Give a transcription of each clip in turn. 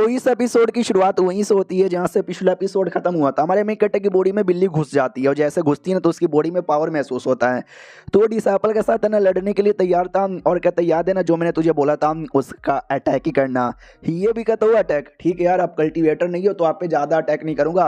इस एपिसोड की शुरुआत वहीं से होती है जहाँ से पिछला एपिसोड खत्म हुआ था। हमारे मेन कैरेक्टर की बॉडी में बिल्ली घुस जाती है और जैसे घुसती है ना तो उसकी बॉडी में पावर महसूस होता है। तो वो डिसाइपल के साथ है ना लड़ने के लिए तैयार था और कहता याद है ना जो मैंने तुझे बोला था उसका अटैक ही करना। ये भी कहता हुआ अटैक ठीक है यार, आप कल्टिवेटर नहीं हो तो आप पे ज़्यादा अटैक नहीं करूँगा,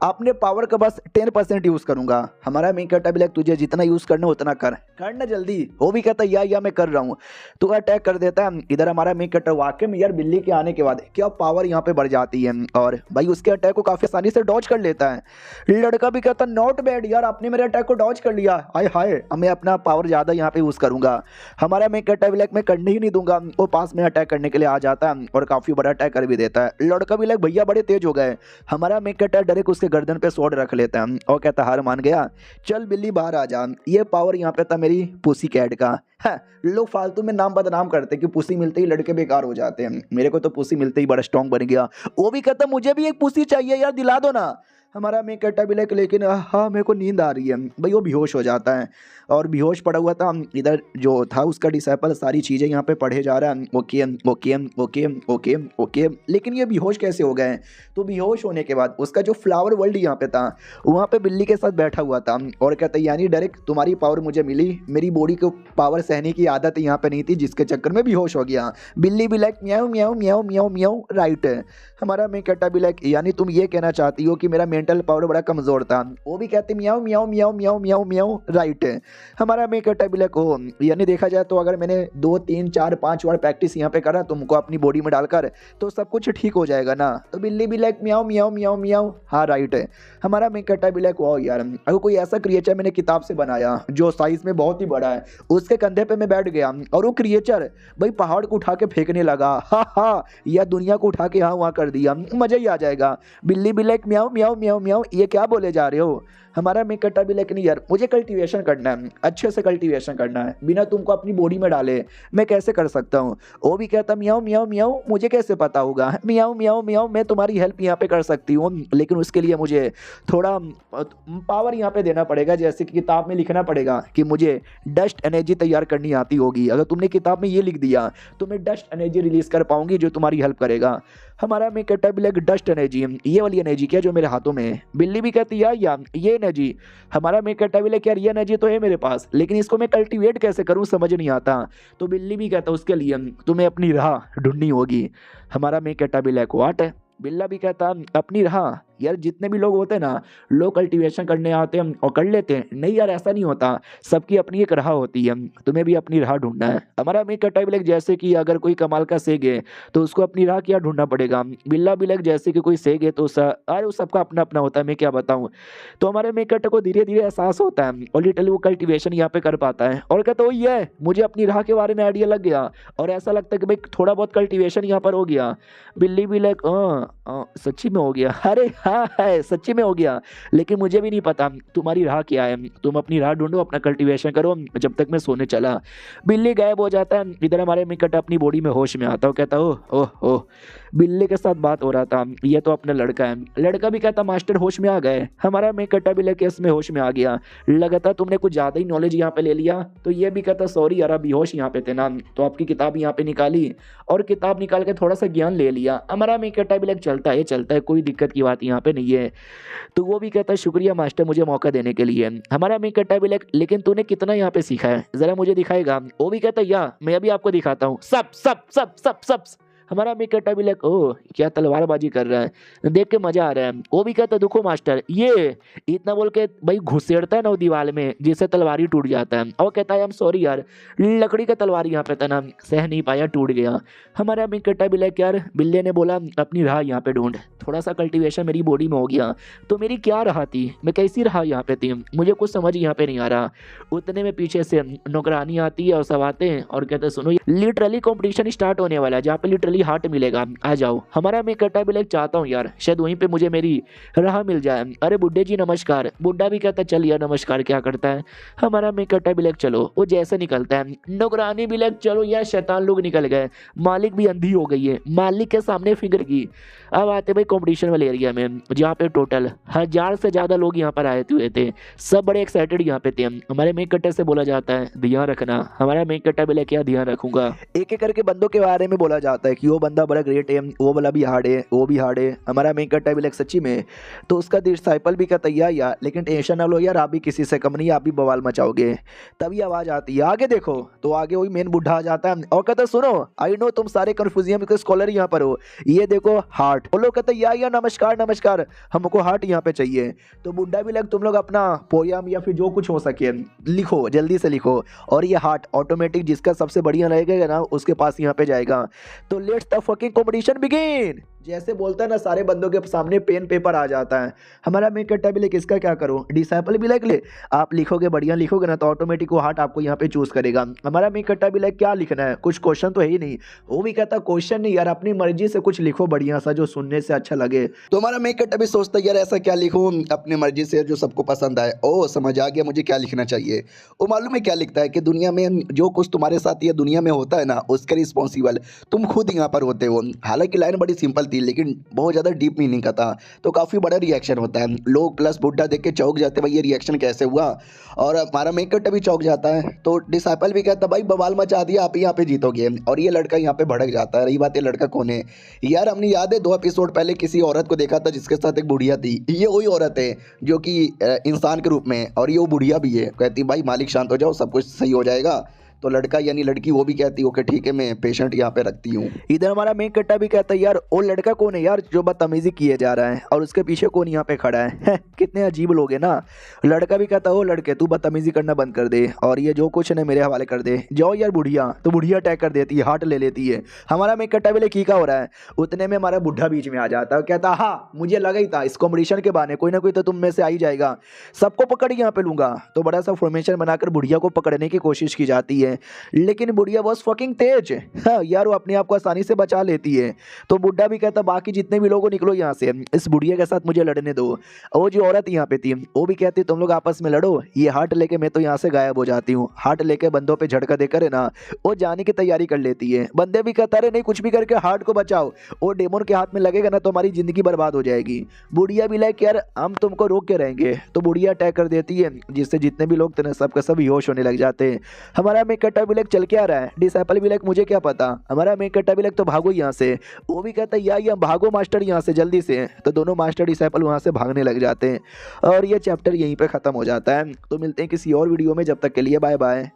अपने पावर का बस 10% यूज़ करूँगा। हमारा मेन कैरेक्टर भी लाइक तुझे जितना यूज़ करना उतना करना जल्दी। वो भी कहता या मैं कर रहा हूँ। तो अटैक कर देता है। इधर हमारा मेन कैरेक्टर वाकई में यार बिल्ली के आने के बाद क्या पावर यहाँ पे बढ़ जाती है और भाई उसके अटैक को काफी आसानी से डॉज कर लेता है। लड़का भी कहता नॉट बैड यार, आपने मेरे अटैक को डॉज कर लिया, हाय हाय अब मैं अपना पावर ज्यादा यहाँ पे यूज करूंगा। हमारा मैं कहता है मैं करने ही नहीं दूंगा। वो पास में अटैक करने के लिए आ जाता है और काफी बड़ा अटैक कर भी देता है। लड़का भी भैया बड़े तेज हो गए। हमारा मैं कहता है डायरेक्ट उसके गर्दन पे स्वॉर्ड रख लेता है और कहता हार मान गया, चल बिल्ली बाहर आ जा। ये पावर यहाँ पे था मेरी पुसी कैट का। हाँ, लोग फालतू में नाम बदनाम करते कि पुसी मिलते ही लड़के बेकार हो जाते हैं, मेरे को तो पुसी मिलते ही बड़ा स्ट्रॉन्ग बन गया। वो भी कहता मुझे भी एक पुसी चाहिए यार, दिला दो ना। हमारा मैं कहता भी लेकिन हाँ मेरे को नींद आ रही है। भाई वो बेहोश हो जाता है और बेहोश पड़ा हुआ था। इधर जो था उसका डिसाइपल सारी चीज़ें यहाँ पे पढ़े जा रहा है। Okay okay okay okay okay, लेकिन ये बेहोश कैसे हो गए? तो बेहोश होने के बाद उसका जो फ्लावर वर्ल्ड यहाँ पे था वहाँ पे बिल्ली के साथ बैठा हुआ था और कहता यानी डायरेक्ट तुम्हारी पावर मुझे मिली, मेरी बॉडी को पावर सहने की आदत यहाँ पे नहीं थी जिसके चक्कर में बेहोश हो गया। बिल्ली भी लाइक म्याऊ म्याऊ म्याऊ म्याऊ म्याऊ राइट। हमारा मैं कहता भी लाइक यानी तुम ये कहना चाहती हो कि मेरा मेंटल पावर बड़ा कमजोर था। वो भी कहते म्याऊ म्याऊ म्याऊ म्याऊ म्याऊ म्याऊ राइट। हमारा मैं कहता भी लाइक ओ यानी देखा जाए तो अगर मैंने 2 3 4 5 बार प्रैक्टिस यहाँ पे करा तुमको अपनी बॉडी में डालकर तो सब कुछ ठीक हो जाएगा ना। तो बिल्ली भी लाइक म्याऊ म्याऊ म्याऊ म्याऊ हाँ राइट है। हमारा मैं कहता भी लाइक वाह यार, अगर कोई ऐसा क्रिएचर मैंने किताब से बनाया जो साइज में बहुत ही बड़ा है, उसके कंधे पे मैं बैठ गया और वो क्रिएचर भाई पहाड़ को उठा के फेंकने लगा, हा हा, या दुनिया को उठा के यहाँ वहाँ कर दिया, मजा ही आ जाएगा। बिल्ली भी लाइक म्याऊ म्याऊ म्याऊ म्याऊ ये क्या बोले जा रहे हो? हमारा मैं कहता भी लेकिन यार मुझे कल्टीवेशन करना है, अच्छे से कल्टीवेशन करना है, बिना तुमको अपनी बॉडी में डाले मैं कैसे कर सकता हूँ? वो भी कहता म्याऊ म्याऊ म्याऊ मुझे कैसे पता होगा, म्याऊ म्याऊ म्याऊ मैं तुम्हारी हेल्प यहाँ पे कर सकती हूँ लेकिन उसके लिए मुझे थोड़ा पावर यहाँ पे देना पड़ेगा। जैसे कि किताब में लिखना पड़ेगा कि मुझे डस्ट एनर्जी तैयार करनी आती होगी। अगर तुमने किताब में ये लिख दिया तो मैं डस्ट एनर्जी रिलीज कर पाऊंगी जो तुम्हारी हेल्प करेगा। हमारा मैं कहता भी लाइक डस्ट एनर्जी, ये वाली एनर्जी क्या जो मेरे हाथों में है? बिल्ली भी कहती है या ये एनर्जी। हमारा मैं कहता भी लाइक यार ये एनर्जी तो है मेरे पास लेकिन इसको मैं कल्टीवेट कैसे करूं समझ नहीं आता। तो बिल्ली भी कहता उसके लिए तुम्हें अपनी राह ढूंढनी होगी। हमारा मैं कहता भी लाइक व्हाट है? बिल्ला भी कहता अपनी राह। यार जितने भी लोग होते हैं ना, लोग कल्टीवेशन करने आते हैं और कर लेते हैं, नहीं यार ऐसा नहीं होता, सबकी अपनी एक राह होती है, तुम्हें भी अपनी राह ढूंढना है। हमारा मैं कहता है जैसे कि अगर कोई कमाल का सेग है तो उसको अपनी राह क्या ढूंढना पड़ेगा। बिल्ला भी लग जैसे कि कोई सेग है तो अरे वो सबका अपना अपना होता है, मैं क्या बताऊँ। तो हमारे मेन कैरेक्टर को धीरे धीरे एहसास होता है और लिटरली वो कल्टीवेशन यहाँ पे कर पाता है और कहता ये मुझे अपनी राह के बारे में आइडिया लग गया और ऐसा लगता है कि भाई थोड़ा बहुत कल्टीवेशन यहाँ पर हो गया। बिल्ली भी लाइक सच्ची में हो गया, अरे हाँ है सच्ची में हो गया, लेकिन मुझे भी नहीं पता तुम्हारी राह क्या है, तुम अपनी राह ढूंढो, अपना कल्टीवेशन करो जब तक मैं सोने चला। बिल्ली गायब हो जाता है। इधर हमारे मिकट अपनी बॉडी में होश में आता है, कहता ओह ओह ओह बिल्ली के साथ बात हो रहा था, ये तो अपना लड़का है। लड़का भी कहता मास्टर होश में आ गए। हमारा मिकट भी लेके इसमें होश में आ गया, लगता तुमने कुछ ज्यादा ही नॉलेज यहाँ पे ले लिया। तो ये भी कहता सॉरी यार बेहोश यहाँ पे थे ना, तो आपकी किताब यहाँ पे निकाली और किताब निकाल के थोड़ा सा ज्ञान ले लिया। हमारा मिकट भी लेके चलता है कोई दिक्कत की बात यहाँ पे नहीं है। तो वो भी कहता है शुक्रिया मास्टर मुझे मौका देने के लिए। हमारा मैं कहता है लेकिन तूने कितना यहाँ पे सीखा है जरा मुझे दिखाएगा। वो भी कहता है या मैं अभी आपको दिखाता हूँ सब सब सब सब सब। हमारा मैं कहता भी लाइक ओह क्या तलवारबाजी कर रहा है, देख के मजा आ रहा है। वो भी कहता देखो मास्टर ये इतना बोल के भाई घुसेड़ता है ना वो दीवार में जिससे तलवार ही टूट जाता है। और कहता है आई एम सॉरी यार लकड़ी का तलवार यहाँ पे था ना सह नहीं पाया टूट गया। हमारा मैं कहता भी लाइक यार बिल्ले ने बोला अपनी राह यहाँ पे ढूंढ, थोड़ा सा कल्टीवेशन मेरी बॉडी में हो गया तो मेरी क्या राह थी, मैं कैसी राह यहाँ पे थी, मुझे कुछ समझ यहाँ पे नहीं आ रहा। उतने में पीछे से नौकरानी आती है और सब आते हैं और कहते सुनो लिटरली कॉम्पिटिशन स्टार्ट होने वाला है जहाँ पे लिटरली हार्ट मिलेगा, आ जाओ। हमारा मैं कहता भी लाइक चाहता हूँ यार शायद वहीं पे मुझे मेरी राह मिल जाए। अरे बुड्ढे जी नमस्कार। बुड्ढा भी कहता चल यार नमस्कार क्या करता है। हमारा मैं कहता भी लाइक चलो, वो जैसे निकलता है। नौकरानी भी लाइक चलो यार शैतान लोग निकल गए, मालिक भी अंधी हो गई है, मालिक के सामने फिगर की। अब आते भाई कंपटीशन वाले एरिया में, जहाँ पे टोटल 1000 से ज़्यादा लोग यहाँ पर आए हुए थे। सब बड़े एक्साइटेड यहाँ पे थे। हमारे मेन कट्टर से बोला जाता है ध्यान रखना। हमारा मेन कट्टा बोले क्या ध्यान रखूंगा। एक एक करके बंदों के बारे में बोला जाता है कि वो बंदा बड़ा ग्रेट है, वो वाला भी हार्ड है, वो भी हार्ड है। हमारा मेन कट्टा भी सच्ची में तो उसका डिसाइपल भी कहता है यार, लेकिन टेंशन ना लो यार, आप भी किसी से कम नहीं, आप भी बवाल मचाओगे। तभी आवाज़ आती है आगे देखो, तो आगे वही मेन बुढ़ा आ जाता है और कहता है सुनो, आई नो तुम सारे कन्फ्यूजियम के स्कॉलर यहाँ पर हो, ये देखो हार्ट। वो लोग कहते हैं या नमस्कार नमस्कार, हमको हार्ट यहाँ पे चाहिए। तो बुढ़ा भी लग तुम लोग अपना पोयम या फिर जो कुछ हो सके लिखो, जल्दी से लिखो, और ये हार्ट ऑटोमेटिक जिसका सबसे बढ़िया रहेगा ना उसके पास यहाँ पे जाएगा। तो let's the fucking competition begin. जैसे बोलता है ना, सारे बंदों के सामने पेन पेपर आ जाता है। हमारा मेन कट्टा भी लेके इसका क्या करूं, डिसाइपल भी ले आप लिखोगे, बढ़िया लिखोगे ना तो ऑटोमेटिक वो हार्ट आपको यहाँ पे चूज करेगा। हमारा मेन कट्टा भी क्या लिखना है, कुछ क्वेश्चन तो है ही नहीं। वो भी कहता क्वेश्चन नहीं यार, अपनी मर्जी से कुछ लिखो बढ़िया सा जो सुनने से अच्छा लगे। तो हमारा मेन कट्टा भी सोचता है यार ऐसा क्या लिखूं अपनी मर्जी से जो सबको पसंद आए। ओ समझ आ गया मुझे क्या लिखना चाहिए। वो मालूम है क्या लिखता है कि दुनिया में जो कुछ तुम्हारे साथ ये दुनिया में होता है ना उसके रिस्पॉन्सिबल तुम खुद यहाँ पर होते हो। हालांकि लाइन बड़ी सिंपल थी लेकिन बहुत ज़्यादा डीप मीनिंग का था, तो काफ़ी बड़ा रिएक्शन होता है। लोग प्लस बुड्ढा देख के चौंक जाते भाई ये रिएक्शन कैसे हुआ, और हमारा मेन कट्टा भी चौंक जाता है। तो डिसाइपल भी कहता भाई बवाल मचा दिया, आप ही यहाँ पे जीतोगे। और ये लड़का यहाँ पे भड़क जाता है। रही बात ये लड़का कौन है यार, हमने याद है 2 एपिसोड पहले किसी औरत को देखा था जिसके साथ एक बुढ़िया थी। ये वही औरत है जो कि इंसान के रूप में, और ये वो बुढ़िया भी है। कहती भाई मालिक शांत हो जाओ, सब कुछ सही हो जाएगा। तो लड़का यानी लड़की वो भी कहती है ओके ठीक है मैं पेशेंट यहाँ पे रखती हूँ। इधर हमारा मेन कट्टा भी कहता है यार वो लड़का कौन है यार जो बदतमीजी किए जा रहा है, और उसके पीछे कौन यहाँ पे खड़ा है। कितने अजीब लोग हैं ना। लड़का भी कहता है ओ लड़के तू बदतमीजी करना बंद कर दे, और ये जो कुछ है मेरे हवाले कर दे। जाओ यार बुढ़िया, तो बुढ़िया अटैक कर देती है, हार्ट ले लेती है। हमारा मेन कट्टा भी क्या हो रहा है, उतने में हमारा बुढ़ा बीच में आ जाता है, कहता हाँ मुझे लगा ही था इस कॉम्पिटिशन के बहाने कोई ना कोई तो तुम में से आ ही जाएगा, सबको पकड़ यहाँ पे लूंगा। तो बड़ा सा फॉर्मेशन बनाकर बुढ़िया को पकड़ने की कोशिश की जाती है, लेकिन बुढ़िया बहुत फकिंग तेज है। हाँ यार वो अपने आप को आसानी से बचा लेती है। तो बुढ़ा भी कहता बाकी जितने भी लोगों निकलो यहाँ से, इस बुढ़िया के साथ मुझे लड़ने दो। वो जो औरत यहाँ पे थी वो भी कहती तुम लोग आपस में लड़ो, ये हार्ट लेके मैं तो यहाँ से गायब हो जाती हूँ। हार्ट लेके बंदों पे झटका देकर है ना वो जाने की तैयारी कर लेती है। बंदे भी कहता रहे नहीं कुछ भी करके हार्ट को बचाओ, वो डेमोन के हाथ में लगेगा ना तो हमारी जिंदगी बर्बाद हो जाएगी। बुढ़िया भी लाइक यार हम तुमको रोक के रहेंगे। तो बुढ़िया अटैक कर देती है जिससे जितने भी लोग थे सबका सब होश होने लग जाते हैं। हमारा मेन कट्टा भी चल के आ रहा है, डिसाइपल भी मुझे क्या पता। हमारा मेन कट्टा भी तो भागो यहाँ से। वो भी कहता है या भागो मास्टर यहाँ से जल्दी से। तो दोनों मास्टर डिसाइपल वहाँ से भागने लग जाते हैं और ये चैप्टर यहीं पे ख़त्म हो जाता है। तो मिलते हैं किसी और वीडियो में, जब तक के लिए बाय बाय।